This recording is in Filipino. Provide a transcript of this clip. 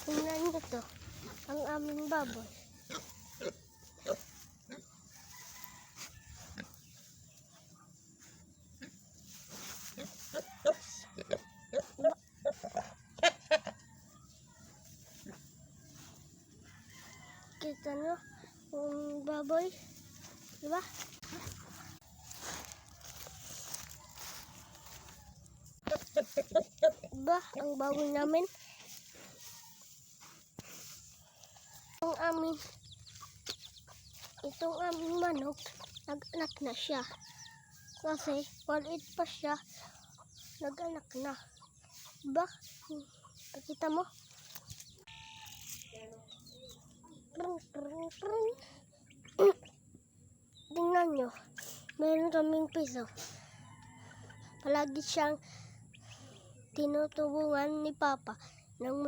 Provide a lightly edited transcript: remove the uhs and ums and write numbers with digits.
Tingnan nyo to, ang aming baboy. Kita nyo, ang baboy, diba? Diba, ang baboy namin? Itong aming manok, nag-anak na siya. Kasi, maliit pa siya, nag-anak na. Diba? Pakita mo. Tingnan nyo, meron kaming piso. Palagi siyang tinutulungan ni Papa ng